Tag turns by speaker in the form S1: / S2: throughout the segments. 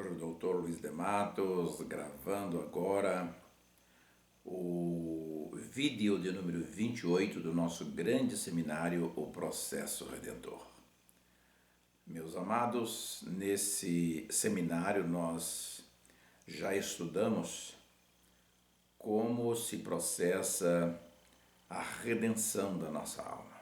S1: professor Dr. Luiz de Matos, gravando agora o vídeo de número 28 do nosso grande seminário, O Processo Redentor. Meus amados, nesse seminário nós já estudamos como se processa a redenção da nossa alma.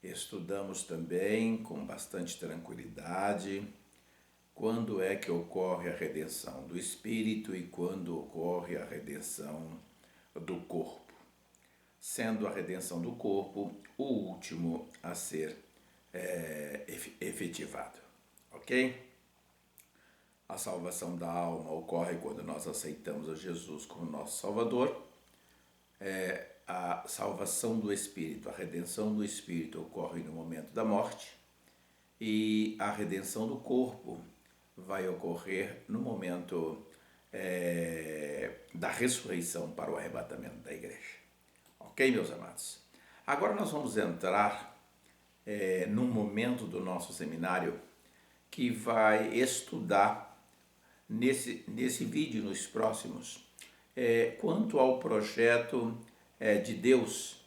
S1: Estudamos também com bastante tranquilidade quando é que ocorre a redenção do espírito e quando ocorre a redenção do corpo, sendo a redenção do corpo o último a ser efetivado, ok? A salvação da alma ocorre quando nós aceitamos a Jesus como nosso Salvador. A salvação do espírito, a redenção do espírito ocorre no momento da morte e a redenção do corpo vai ocorrer no momento da ressurreição para o arrebatamento da igreja. Ok, meus amados? Agora nós vamos entrar num momento do nosso seminário que vai estudar nesse vídeo e nos próximos quanto ao projeto de Deus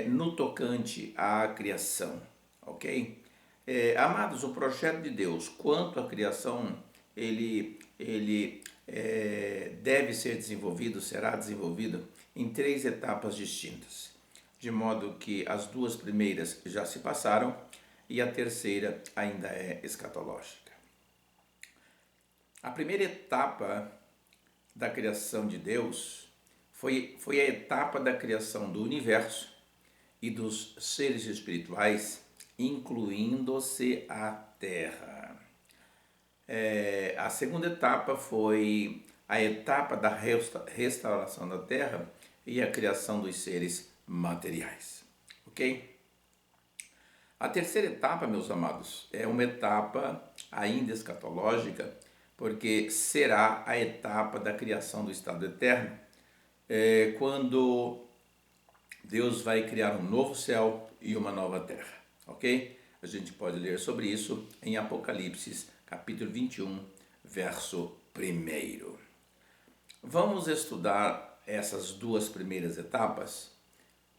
S1: no tocante à criação, ok? Amados, o projeto de Deus quanto à criação, ele deve ser desenvolvido, será desenvolvido em 3 etapas distintas, de modo que as 2 primeiras já se passaram e a terceira ainda é escatológica. A primeira etapa da criação de Deus foi a etapa da criação do universo e dos seres espirituais, incluindo-se a Terra. A segunda etapa foi a etapa da restauração da Terra e a criação dos seres materiais, ok? A terceira etapa, meus amados, é uma etapa ainda escatológica, porque será a etapa da criação do estado eterno, quando Deus vai criar um novo céu e uma nova terra, ok? A gente pode ler sobre isso em Apocalipse, capítulo 21, verso 1. Vamos estudar essas 2 primeiras etapas,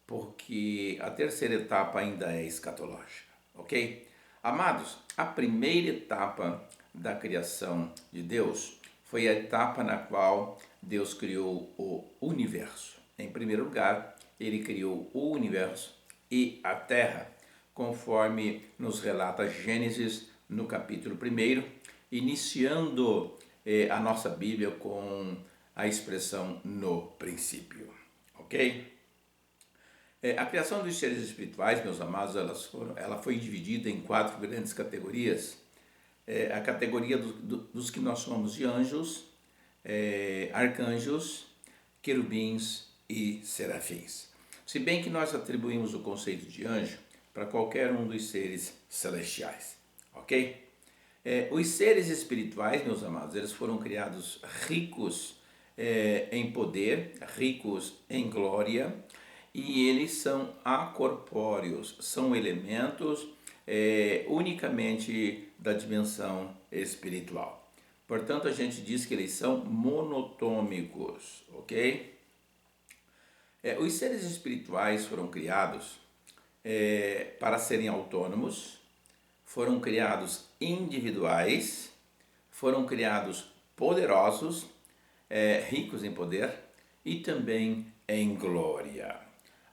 S1: porque a terceira etapa ainda é escatológica, ok? Amados, a primeira etapa da criação de Deus foi a etapa na qual Deus criou o universo. Em primeiro lugar, ele criou o universo e a terra, conforme nos relata Gênesis no capítulo 1, iniciando a nossa Bíblia com a expressão no princípio, ok? A criação dos seres espirituais, meus amados, ela foi dividida em 4 grandes categorias. A categoria dos que nós chamamos de anjos, arcanjos, querubins e serafins. Se bem que nós atribuímos o conceito de anjo para qualquer um dos seres celestiais, ok? Os seres espirituais, meus amados, eles foram criados ricos em poder, ricos em glória, e eles são acorpóreos, são elementos unicamente da dimensão espiritual. Portanto, a gente diz que eles são monotômicos, ok? Os seres espirituais foram criados para serem autônomos, foram criados individuais, foram criados poderosos, ricos em poder e também em glória.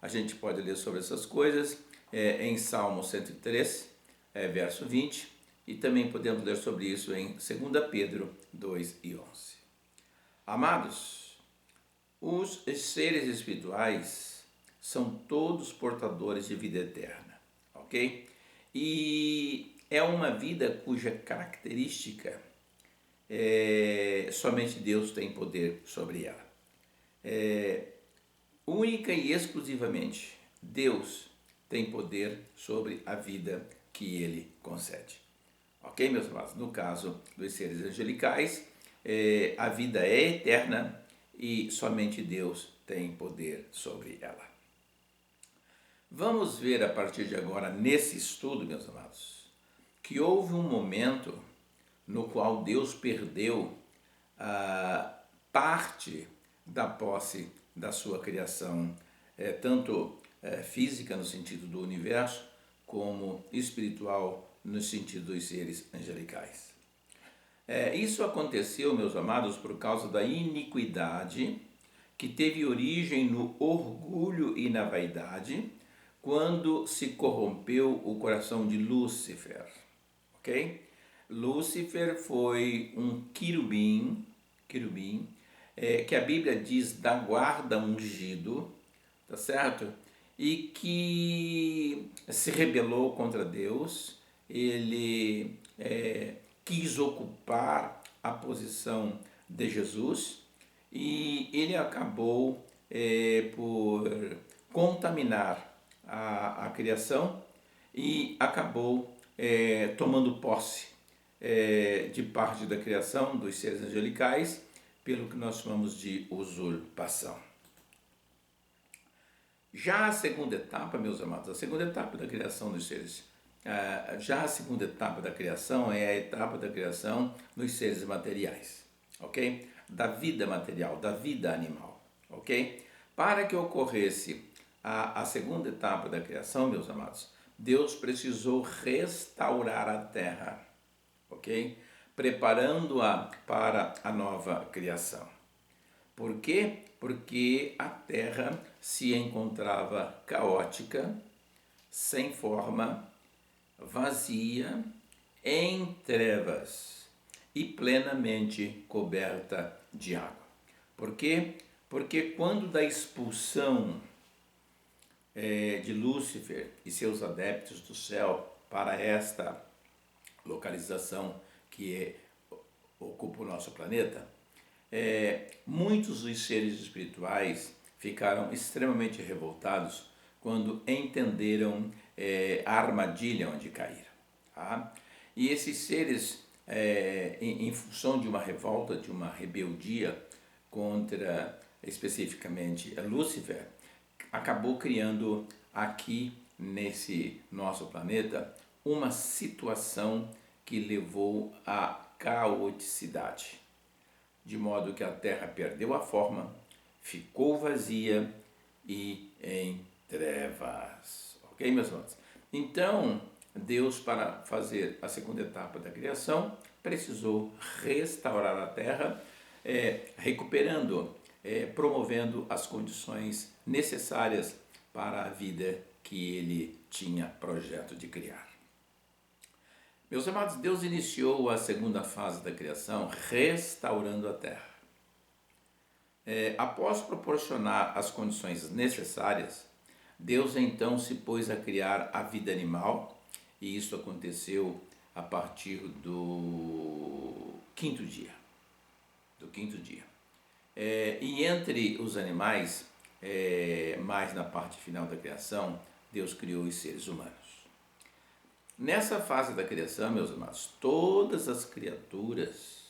S1: A gente pode ler sobre essas coisas em Salmo 103, verso 20, e também podemos ler sobre isso em 2 Pedro 2 e 11. Amados, os seres espirituais são todos portadores de vida eterna, ok? E é uma vida cuja característica somente Deus tem poder sobre ela. Única e exclusivamente Deus tem poder sobre a vida que Ele concede. Ok, meus amados? No caso dos seres angelicais, a vida é eterna e somente Deus tem poder sobre ela. Vamos ver a partir de agora, nesse estudo, meus amados, que houve um momento no qual Deus perdeu parte da posse da sua criação, tanto física no sentido do universo, como espiritual no sentido dos seres angelicais. Isso aconteceu, meus amados, por causa da iniquidade que teve origem no orgulho e na vaidade, quando se corrompeu o coração de Lúcifer, ok? Lúcifer foi um querubim, que a Bíblia diz da guarda ungido, tá certo? E que se rebelou contra Deus. Ele quis ocupar a posição de Jesus e ele acabou por contaminar a criação e acabou tomando posse de parte da criação, dos seres angelicais, pelo que nós chamamos de usurpação. Já a segunda etapa, meus amados, a segunda etapa da criação dos seres, já a segunda etapa da criação é a etapa da criação dos seres materiais, ok? Da vida material, da vida animal, ok? Para que ocorresse a segunda etapa da criação, meus amados, Deus precisou restaurar a terra, ok? Preparando-a para a nova criação. Por quê? Porque a terra se encontrava caótica, sem forma, vazia, em trevas e plenamente coberta de água. Por quê? Porque quando da expulsão de Lúcifer e seus adeptos do céu para esta localização que ocupa o nosso planeta, muitos dos seres espirituais ficaram extremamente revoltados quando entenderam a armadilha onde caíram. Tá? E esses seres, em função de uma revolta, de uma rebeldia contra especificamente Lúcifer, acabou criando aqui nesse nosso planeta uma situação que levou à caoticidade, de modo que a Terra perdeu a forma, ficou vazia e em trevas. Ok, meus irmãos? Então, Deus, para fazer a segunda etapa da criação, precisou restaurar a Terra, recuperando, promovendo as condições necessárias para a vida que Ele tinha projeto de criar. Meus amados, Deus iniciou a segunda fase da criação restaurando a terra. Após proporcionar as condições necessárias, Deus então se pôs a criar a vida animal, e isso aconteceu a partir do quinto dia. E entre os animais, mais na parte final da criação, Deus criou os seres humanos. Nessa fase da criação, meus amados, todas as criaturas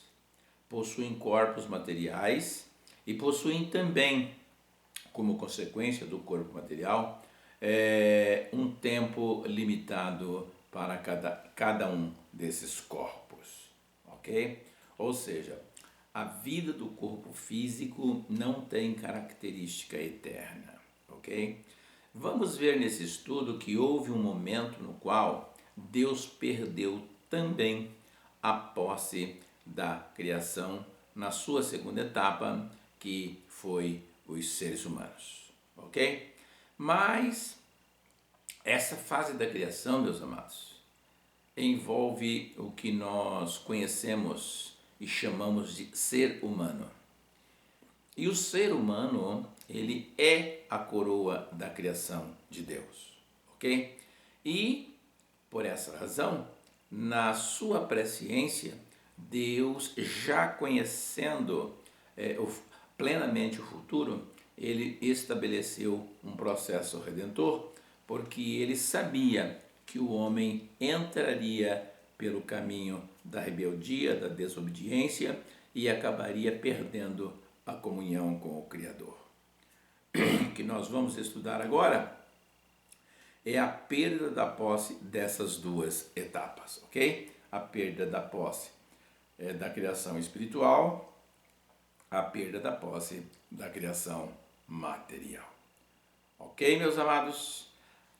S1: possuem corpos materiais e possuem também, como consequência do corpo material, um tempo limitado para cada um desses corpos, ok? Ou seja, a vida do corpo físico não tem característica eterna, ok? Vamos ver nesse estudo que houve um momento no qual Deus perdeu também a posse da criação na sua segunda etapa, que foi os seres humanos, ok? Mas essa fase da criação, meus amados, envolve o que nós conhecemos e chamamos de ser humano. E o ser humano, ele é a coroa da criação de Deus, ok? E, por essa razão, na sua presciência, Deus, já conhecendo plenamente o futuro, ele estabeleceu um processo redentor, porque ele sabia que o homem entraria pelo caminho da rebeldia, da desobediência e acabaria perdendo a comunhão com o Criador. O que nós vamos estudar agora é a perda da posse dessas duas etapas, ok? A perda da posse da criação espiritual, a perda da posse da criação material. Ok, meus amados?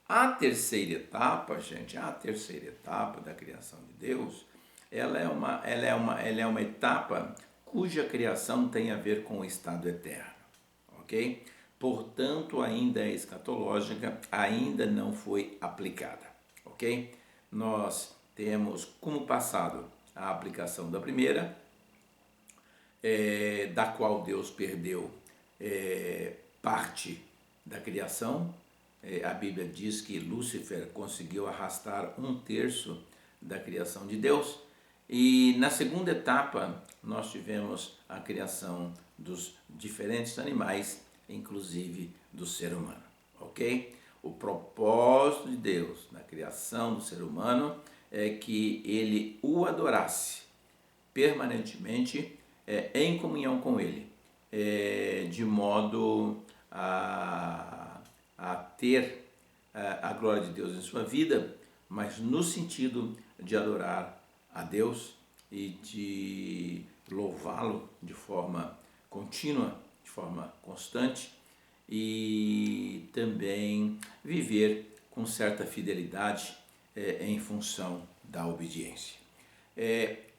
S1: A terceira etapa, gente, a terceira etapa da criação de Deus, ela é uma etapa cuja criação tem a ver com o estado eterno, ok? Portanto, ainda é escatológica, ainda não foi aplicada, ok? Nós temos como passado a aplicação da primeira, da qual Deus perdeu parte da criação. A Bíblia diz que Lúcifer conseguiu arrastar 1/3 da criação de Deus. E na segunda etapa nós tivemos a criação dos diferentes animais, inclusive do ser humano, ok? O propósito de Deus na criação do ser humano é que ele o adorasse permanentemente em comunhão com ele, de modo a ter a glória de Deus em sua vida, mas no sentido de adorar a Deus e de louvá-lo de forma contínua, de forma constante, e também viver com certa fidelidade em função da obediência.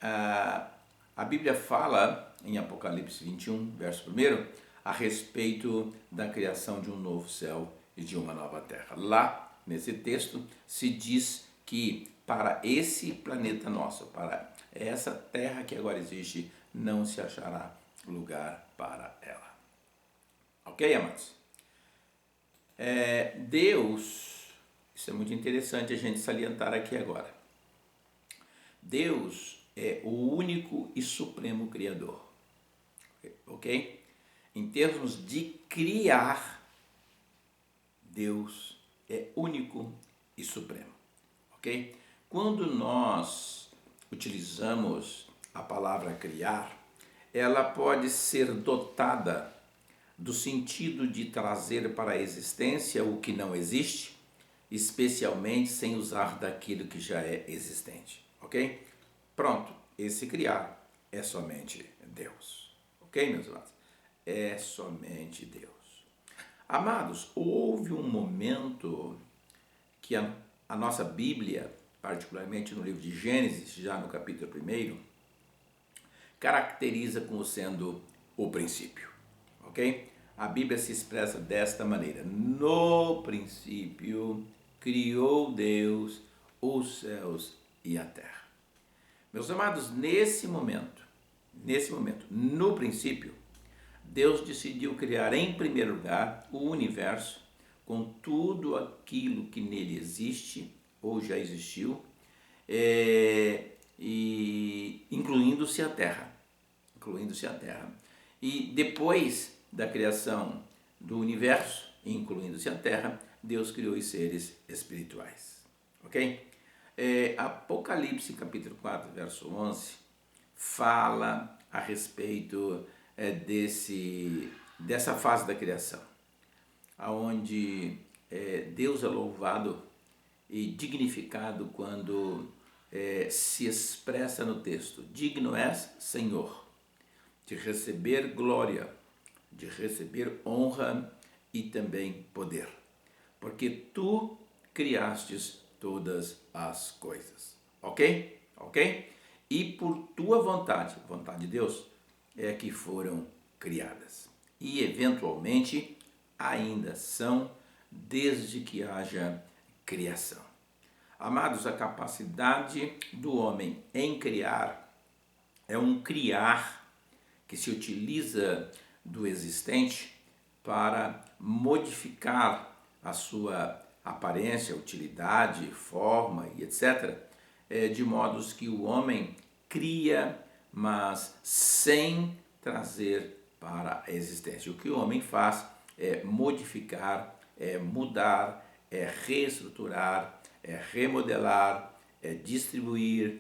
S1: A Bíblia fala em Apocalipse 21, verso 1, a respeito da criação de um novo céu e de uma nova terra. Lá, nesse texto, se diz que para esse planeta nosso, para essa terra que agora existe, não se achará lugar para ela. Ok, amados? Deus, isso é muito interessante a gente salientar aqui agora. Deus é o único e supremo Criador. Ok? Em termos de criar, Deus é único e supremo. Ok? Quando nós utilizamos a palavra criar, ela pode ser dotada do sentido de trazer para a existência o que não existe, especialmente sem usar daquilo que já é existente, ok? Pronto, esse criar é somente Deus, ok, meus amados? É somente Deus. Amados, houve um momento que a nossa Bíblia, particularmente no livro de Gênesis, já no capítulo 1, caracteriza como sendo o princípio, ok? A Bíblia se expressa desta maneira: no princípio criou Deus os céus e a terra. Meus amados, nesse momento, no princípio, Deus decidiu criar em primeiro lugar o universo com tudo aquilo que nele existe ou já existiu, e incluindo-se a terra. E depois da criação do universo, incluindo-se a terra, Deus criou os seres espirituais. Ok? Apocalipse capítulo 4, verso 11, fala a respeito dessa fase da criação, onde Deus é louvado e dignificado quando se expressa no texto: digno és, Senhor, de receber glória, de receber honra e também poder, porque tu criastes todas as coisas. Ok? Ok? E por tua vontade de Deus, é que foram criadas. E eventualmente ainda são, desde que haja criação. Amados, a capacidade do homem em criar é um criar que se utiliza do existente para modificar a sua aparência, utilidade, forma e etc., de modos que o homem cria, mas sem trazer para a existência. O que o homem faz é modificar, é mudar, é reestruturar, é remodelar, é distribuir,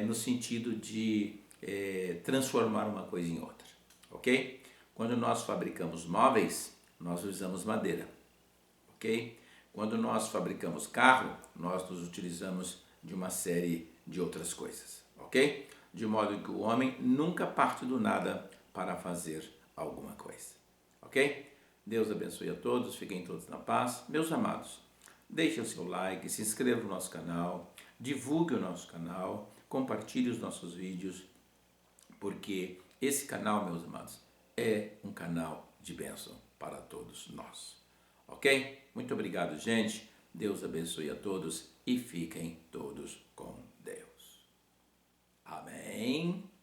S1: no sentido de transformar uma coisa em outra, ok? Quando nós fabricamos móveis, nós usamos madeira, ok? Quando nós fabricamos carro, nós nos utilizamos de uma série de outras coisas, ok? de modo que o homem nunca parte do nada para fazer alguma coisa. Ok? Deus abençoe a todos, fiquem todos na paz. Meus amados, deixe o seu like, se inscreva no nosso canal, divulgue o nosso canal, compartilhe os nossos vídeos, porque esse canal, meus amados, é um canal de bênção para todos nós. Ok? Muito obrigado, gente. Deus abençoe a todos e fiquem todos com Deus. Amém.